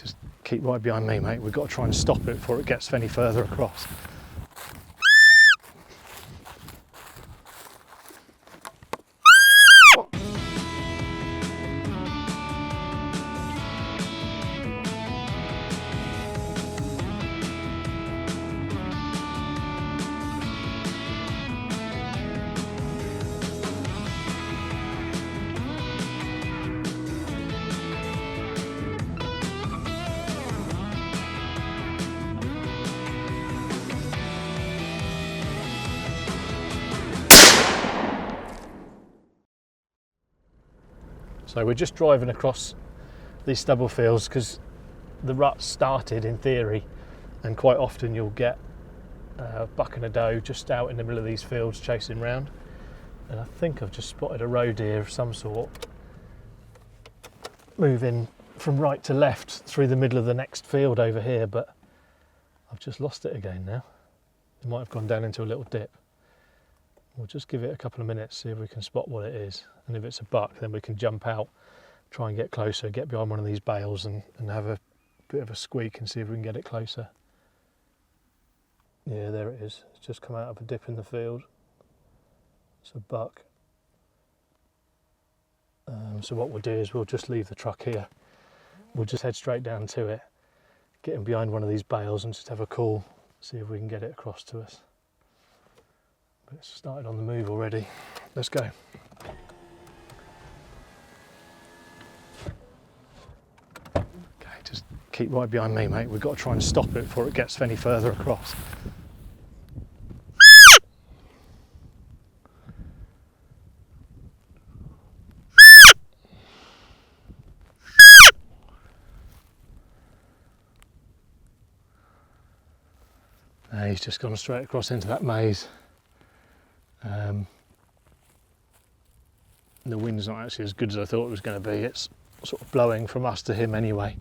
just keep right behind me, mate. We've got to try and stop it before it gets any further across. So we're just driving across these stubble fields because the rut started in theory, and quite often you'll get a buck and a doe just out in the middle of these fields chasing round. And I think I've just spotted a roe deer of some sort moving from right to left through the middle of the next field over here, but I've just lost it again now. It might have gone down into a little dip. We'll just give it a couple of minutes, see if we can spot what it is. And if it's a buck, then we can jump out, try and get closer, get behind one of these bales and have a bit of a squeak and see if we can get it closer. Yeah, there it is. It's just come out of a dip in the field. It's a buck. So what we'll do is we'll just leave the truck here. We'll just head straight down to it, get in behind one of these bales and just have a call, see if we can get it across to us. But it's started on the move already. Let's go. Okay, just keep right behind me, mate. We've got to try and stop it before it gets any further across. He's just gone straight across into that maze. The wind's not actually as good as I thought it was going to be. It's sort of blowing from us to him anyway.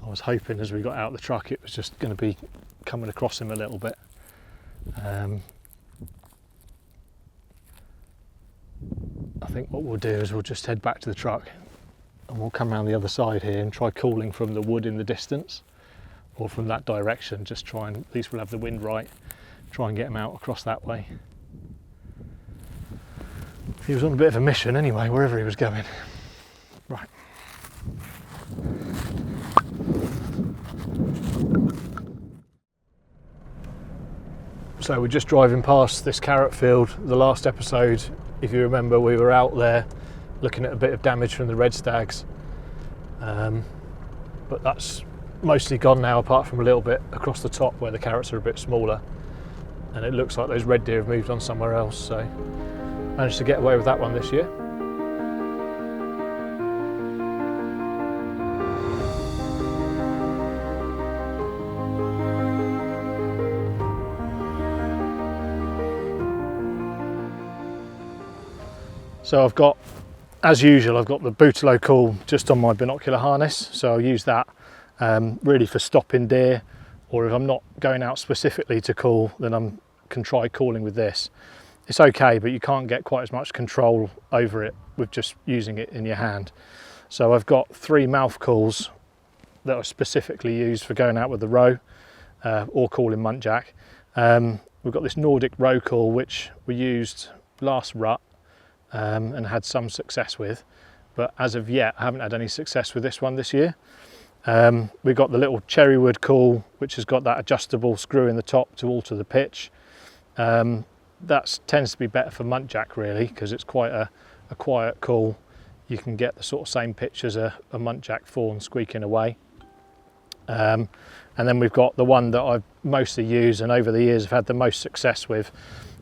I was hoping as we got out of the truck it was just going to be coming across him a little bit. I think what we'll do is we'll just head back to the truck and we'll come around the other side here and try calling from the wood in the distance, or from that direction. Just try and, at least we'll have the wind right, try and get him out across that way. He was on a bit of a mission anyway, wherever he was going. Right. So we're just driving past this carrot field. The last episode, if you remember, we were out there looking at a bit of damage from the red stags. But that's mostly gone now, apart from a little bit across the top where the carrots are a bit smaller. And it looks like those red deer have moved on somewhere else. So managed to get away with that one this year. So I've got, as usual, I've got the Bootaloo call just on my binocular harness, so I'll use that really for stopping deer, or if I'm not going out specifically to call, then I can try calling with this. It's okay, but you can't get quite as much control over it with just using it in your hand. So I've got 3 mouth calls that are specifically used for going out with the roe or calling muntjac. We've got this Nordic roe call, which we used last rut and had some success with, but as of yet I haven't had any success with this one this year. We've got the little cherrywood call, which has got that adjustable screw in the top to alter the pitch. That tends to be better for muntjac really, because it's quite a quiet call. You can get the sort of same pitch as a muntjac fawn squeaking away. And then we've got the one that I've mostly used and over the years have had the most success with.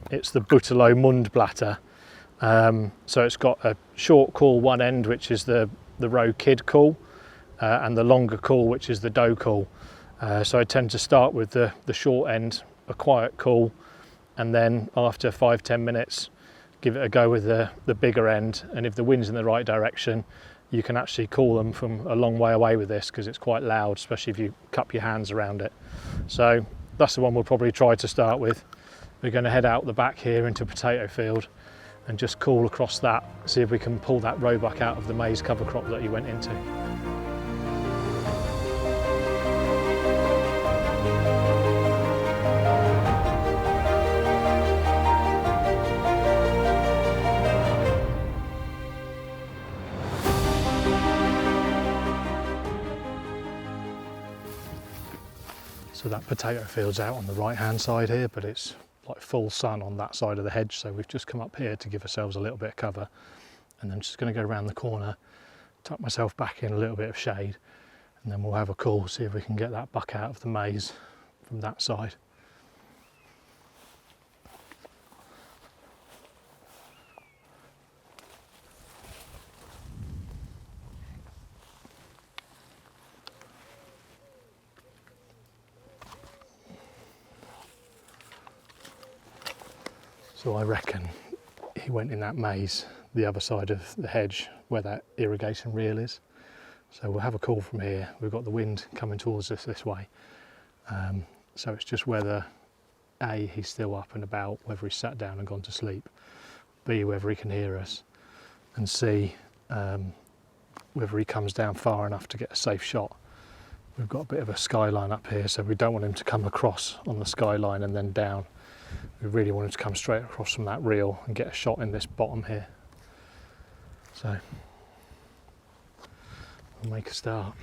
It's the Bootaloo Mundblatter. So it's got a short call one end, which is the roe kid call, and the longer call, which is the doe call. So I tend to start with the short end, a quiet call, and then after 5-10 minutes give it a go with the bigger end. And if the wind's in the right direction, you can actually call them from a long way away with this, because it's quite loud, especially if you cup your hands around it. So that's the one we'll probably try to start with. We're going to head out the back here into a potato field and just call across that, see if we can pull that roebuck out of the maize cover crop that he went into. So that potato field's out on the right hand side here, but it's like full sun on that side of the hedge, so we've just come up here to give ourselves a little bit of cover, and then just going to go around the corner, tuck myself back in a little bit of shade, and then we'll have a call, see if we can get that buck out of the maze from that side. So I reckon he went in that maze, the other side of the hedge where that irrigation reel is. So we'll have a call from here. We've got the wind coming towards us this way. So it's just whether A, he's still up and about, whether he's sat down and gone to sleep, B, whether he can hear us, and C, whether he comes down far enough to get a safe shot. We've got a bit of a skyline up here, so we don't want him to come across on the skyline and then down. We really want him to come straight across from that reel and get a shot in this bottom here. So we'll make a start.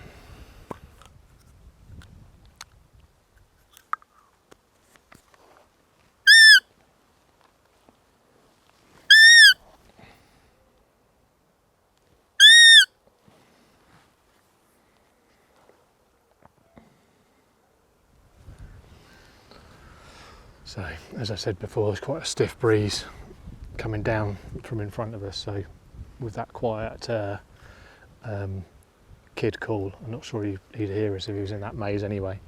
So, as I said before, there's quite a stiff breeze coming down from in front of us, so with that quiet kid call, I'm not sure he'd hear us if he was in that maze anyway,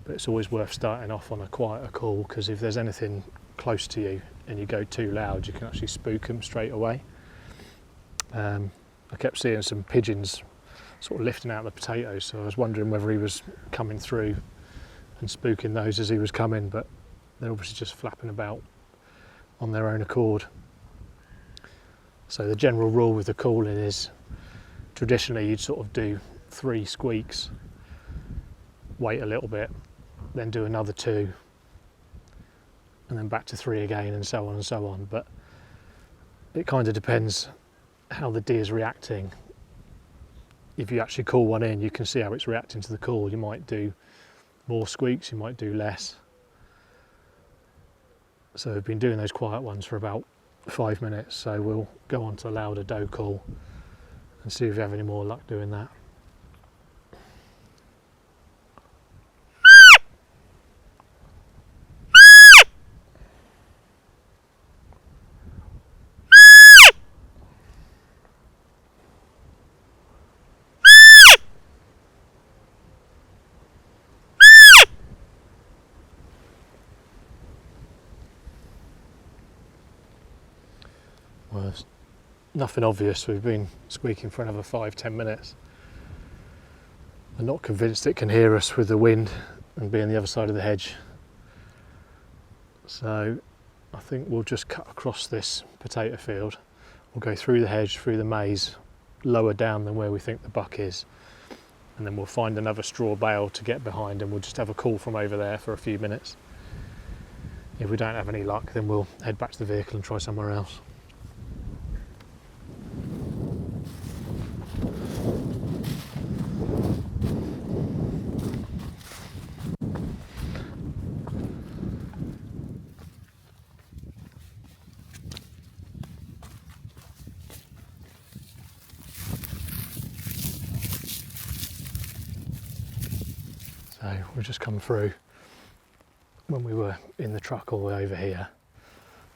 but it's always worth starting off on a quieter call, because if there's anything close to you and you go too loud, you can actually spook them straight away. I kept seeing some pigeons sort of lifting out the potatoes, so I was wondering whether he was coming through and spooking those as he was coming, but they're obviously just flapping about on their own accord. So the general rule with the calling is, traditionally you'd sort of do 3 squeaks, wait a little bit, then do another 2, and then back to 3 again, and so on and so on. But it kind of depends how the deer's reacting. If you actually call one in, you can see how it's reacting to the call. You might do more squeaks, you might do less. So we've been doing those quiet ones for about 5 minutes, so we'll go on to a louder doe call and see if we have any more luck doing that. Well, there's nothing obvious. We've been squeaking for another 5-10 minutes. I'm not convinced it can hear us with the wind and be on the other side of the hedge. So I think we'll just cut across this potato field. We'll go through the hedge, through the maze, lower down than where we think the buck is. And then we'll find another straw bale to get behind, and we'll just have a call from over there for a few minutes. If we don't have any luck, then we'll head back to the vehicle and try somewhere else. So we've just come through. When we were in the truck all the way over here,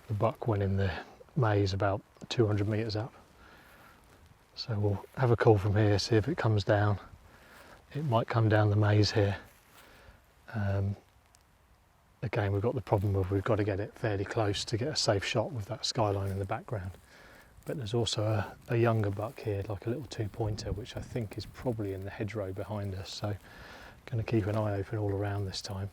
the buck went in the maze about 200 metres up. So we'll have a call from here, see if it comes down. It might come down the maze here. Again, we've got the problem of we've got to get it fairly close to get a safe shot with that skyline in the background. But there's also a younger buck here, like a little 2-pointer, which I think is probably in the hedgerow behind us. So going to keep an eye open all around this time.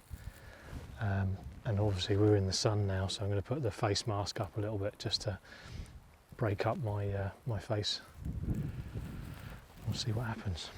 And obviously we're in the sun now, so I'm going to put the face mask up a little bit just to break up my my face. We'll see what happens.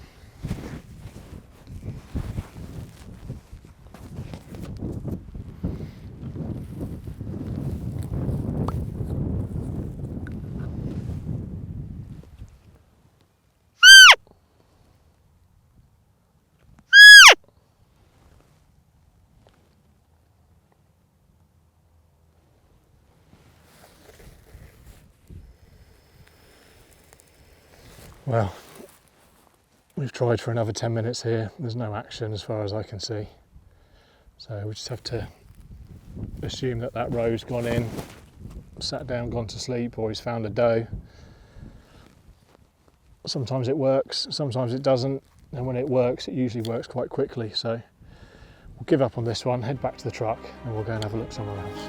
Well, we've tried for another 10 minutes here. There's no action as far as I can see. So we just have to assume that that row's gone in, sat down, gone to sleep, or he's found a doe. Sometimes it works, sometimes it doesn't. And when it works, it usually works quite quickly. So we'll give up on this one, head back to the truck, and we'll go and have a look somewhere else.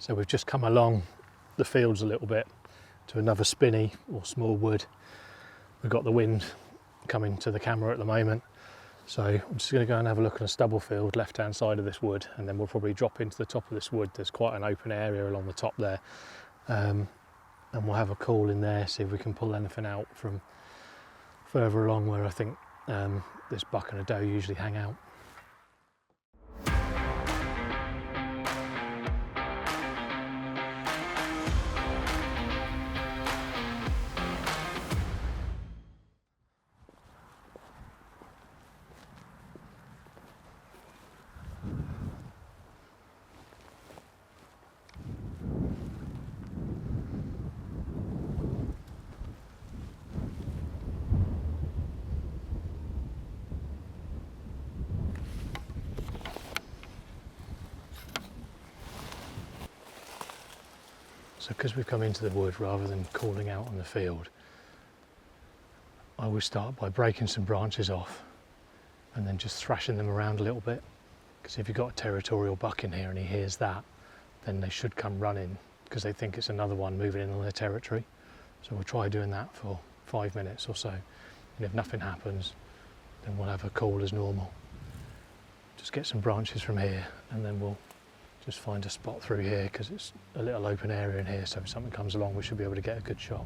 So we've just come along the fields a little bit to another spinney or small wood. We've got the wind coming to the camera at the moment. So I'm just going to go and have a look at a stubble field left hand side of this wood, and then we'll probably drop into the top of this wood. There's quite an open area along the top there. And we'll have a call in there, see if we can pull anything out from further along where I think this buck and a doe usually hang out. So because we've come into the wood rather than calling out on the field, I always start by breaking some branches off and then just thrashing them around a little bit. Because if you've got a territorial buck in here and he hears that, then they should come running because they think it's another one moving in on their territory. So we'll try doing that for 5 minutes or so. And if nothing happens, then we'll have a call as normal. Just get some branches from here and then we'll just find a spot through here because it's a little open area in here, so if something comes along we should be able to get a good shot.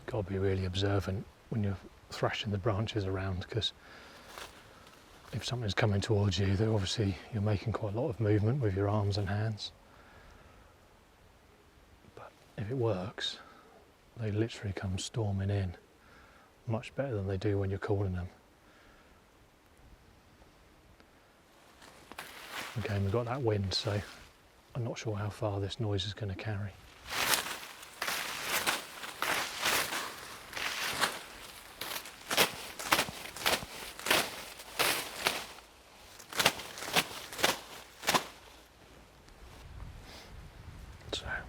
Got to be really observant when you're thrashing the branches around, because if something's coming towards you, then obviously you're making quite a lot of movement with your arms and hands. But if it works, they literally come storming in, much better than they do when you're calling them. Again, we've got that wind, so I'm not sure how far this noise is going to carry.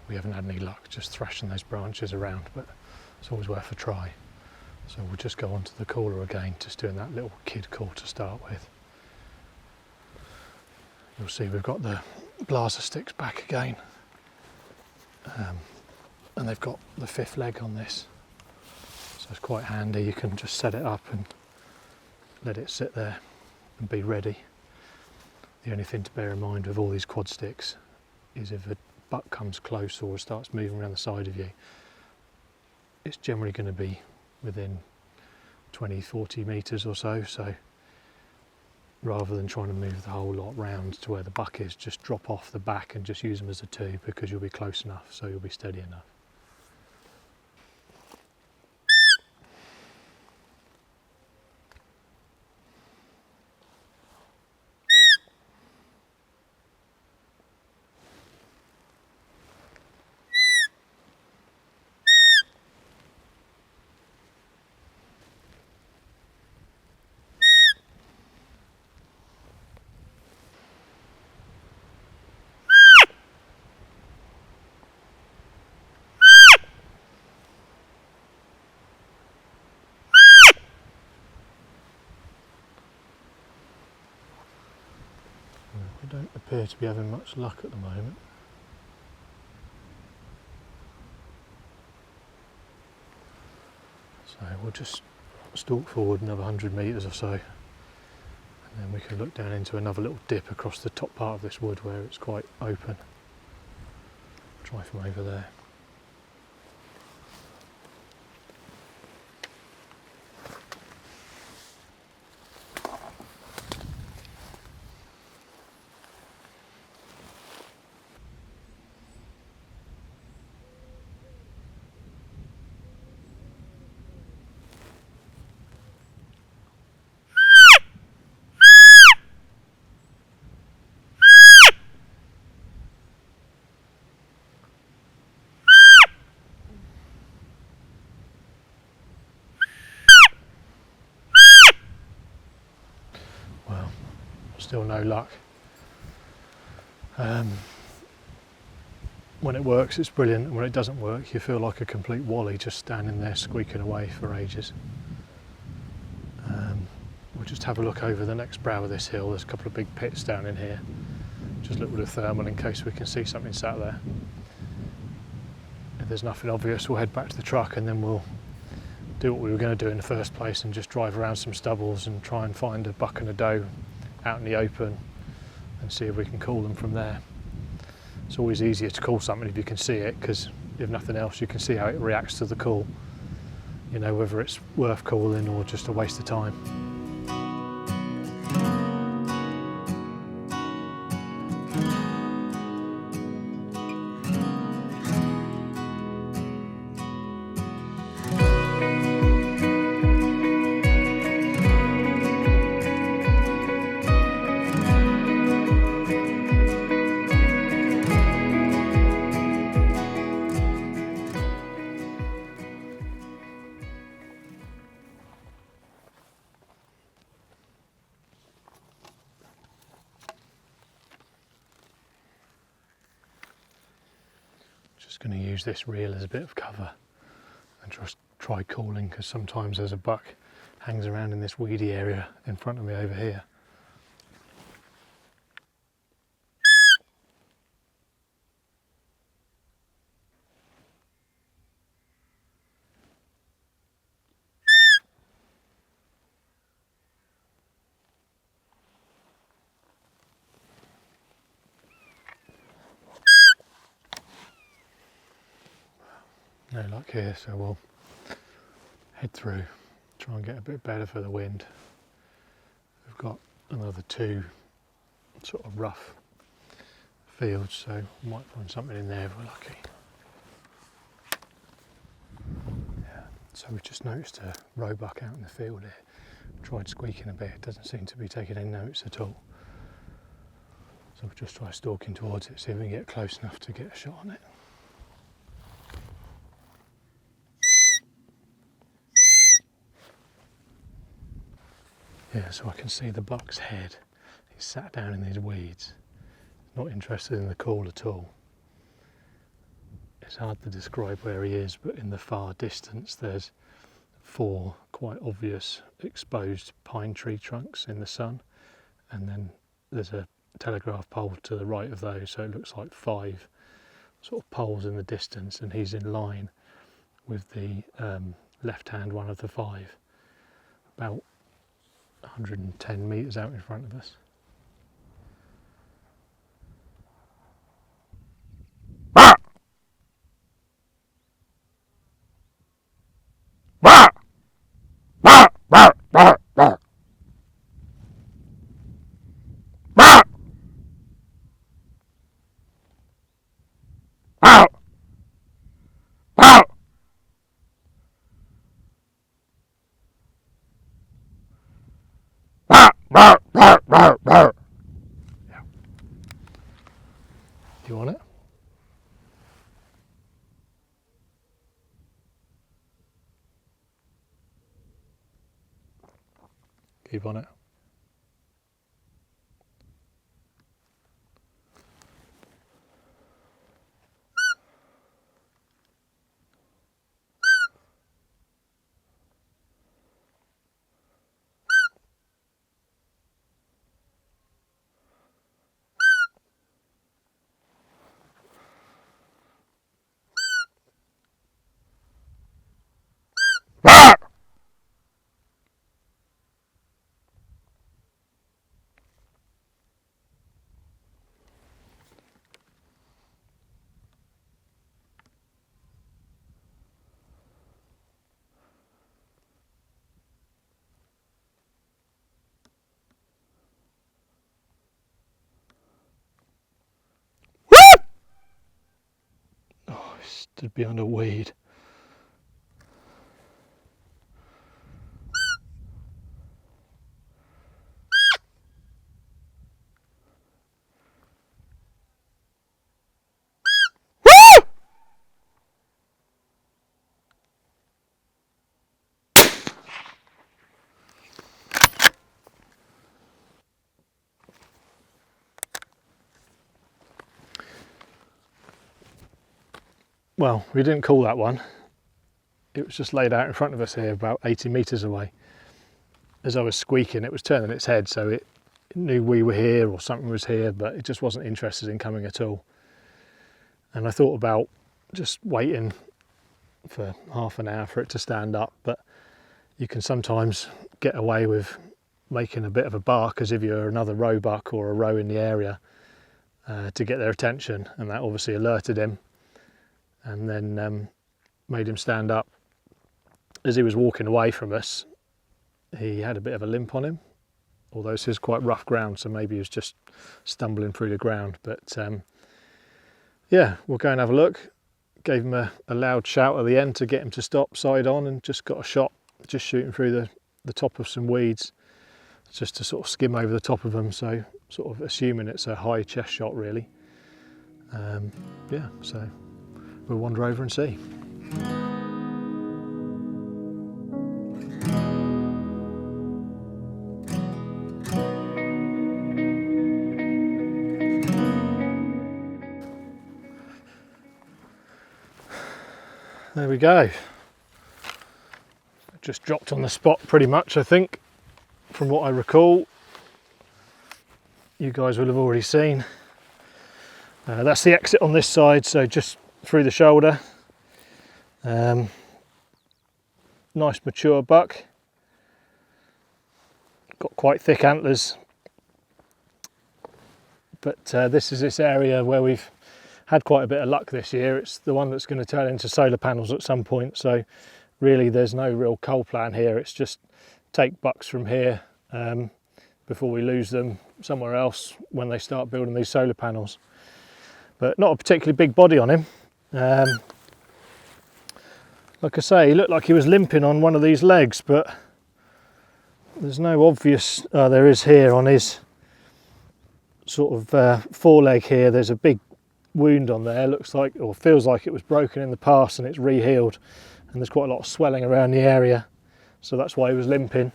We haven't had any luck just thrashing those branches around, but it's always worth a try. So we'll just go onto the caller again, just doing that little kid call to start with. You'll see we've got the Blaser sticks back again, and they've got the 5th leg on this, so it's quite handy. You can just set it up and let it sit there and be ready. The only thing to bear in mind with all these quad sticks is if a buck comes close or starts moving around the side of you, it's generally going to be within 20-40 metres or so. So rather than trying to move the whole lot round to where the buck is, just drop off the back and just use them as a 2, because you'll be close enough, so you'll be steady enough. don't appear to be having much luck at the moment. So we'll just stalk forward another 100 metres or so, and then we can look down into another little dip across the top part of this wood where it's quite open. Try from over there. Well, still no luck. When it works it's brilliant, and when it doesn't work you feel like a complete wally just standing there squeaking away for ages. We'll just have a look over the next brow of this hill. There's a couple of big pits down in here. Just look with a thermal in case we can see something sat there. If there's nothing obvious we'll head back to the truck, and then we'll do what we were going to do in the first place and just drive around some stubbles and try and find a buck and a doe out in the open and see if we can call them from there. It's always easier to call something if you can see it, because if nothing else you can see how it reacts to the call. You know whether it's worth calling or just a waste of time. Just going to use this reel as a bit of cover and just try calling, because sometimes there's a buck hangs around in this weedy area in front of me over here. No luck here, so we'll head through, try and get a bit better for the wind. We've got another 2 sort of rough fields, so we might find something in there if we're lucky. Yeah. So we've just noticed a roebuck out in the field here. Tried squeaking a bit, it doesn't seem to be taking any notice at all. So we'll just try stalking towards it, see if we can get close enough to get a shot on it. Yeah, so I can see the buck's head. He's sat down in these weeds, not interested in the call at all. It's hard to describe where he is, but in the far distance there's 4 quite obvious exposed pine tree trunks in the sun, and then there's a telegraph pole to the right of those, so it looks like 5 sort of poles in the distance, and he's in line with the left hand one of the 5, about 110 metres out in front of us. Do you want it? Keep on it. behind a weed. Well, we didn't call that one. It was just laid out in front of us here, about 80 metres away. As I was squeaking, it was turning its head, so it knew we were here or something was here, but it just wasn't interested in coming at all. And I thought about just waiting for half an hour for it to stand up, but you can sometimes get away with making a bit of a bark as if you're another roebuck or a roe in the area to get their attention, and that obviously alerted him and then made him stand up. As he was walking away from us, he had a bit of a limp on him, although this is quite rough ground, so maybe he was just stumbling through the ground. But yeah, we'll go and have a look. Gave him a loud shout at the end to get him to stop side on, and just got a shot just shooting through the top of some weeds, just to sort of skim over the top of them, so sort of assuming it's a high chest shot really. Yeah, so we'll wander over and see. There we go. Just dropped on the spot pretty much, I think, from what I recall. You guys will have already seen. That's the exit on this side, so just through the shoulder. Nice mature buck. Got quite thick antlers. But this is this area where we've had quite a bit of luck this year. It's the one that's going to turn into solar panels at some point, so really there's no real coal plan here. It's just take bucks from here before we lose them somewhere else when they start building these solar panels. But not a particularly big body on him. Like I say, he looked like he was limping on one of these legs, but there's no obvious, there is here on his sort of foreleg here. There's a big wound on there, looks like, or feels like it was broken in the past and it's re-healed, and there's quite a lot of swelling around the area, so that's why he was limping.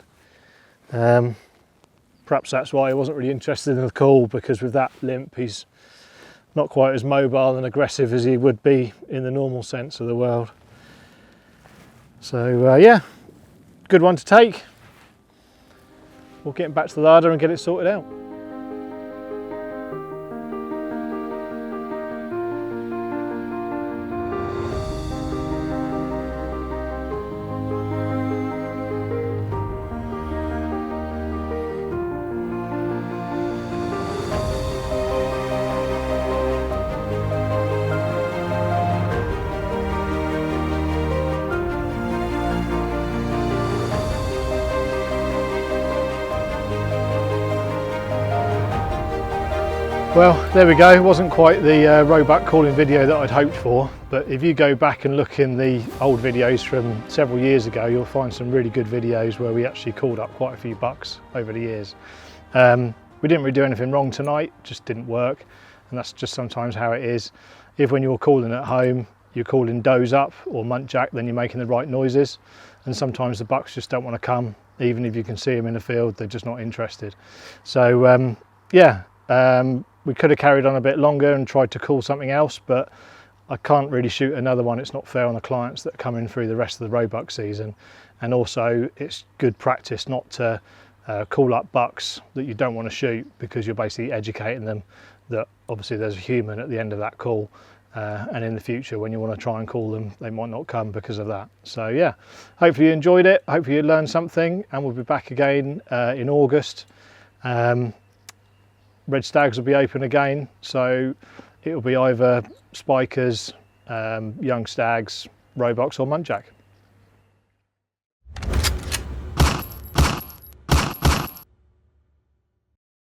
Perhaps that's why he wasn't really interested in the call, because with that limp he's not quite as mobile and aggressive as he would be in the normal sense of the world. So yeah, good one to take. We'll get him back to the larder and get it sorted out. Well, there we go. It wasn't quite the roebuck calling video that I'd hoped for, but if you go back and look in the old videos from several years ago, you'll find some really good videos where we actually called up quite a few bucks over the years. We didn't really do anything wrong tonight, just didn't work, and that's just sometimes how it is. If when you're calling at home, you're calling does up or muntjac, then you're making the right noises, and sometimes the bucks just don't want to come. Even if you can see them in the field, they're just not interested. So yeah. We could have carried on a bit longer and tried to call something else, but I can't really shoot another one. It's not fair on the clients that come in through the rest of the roebuck season, and also it's good practice not to call up bucks that you don't want to shoot, because you're basically educating them that obviously there's a human at the end of that call, and in the future when you want to try and call them, they might not come because of that. So yeah, hopefully you enjoyed it, hopefully you learned something, and we'll be back again in August. Red stags will be open again, so it will be either spikers, young stags, roebucks or muntjac.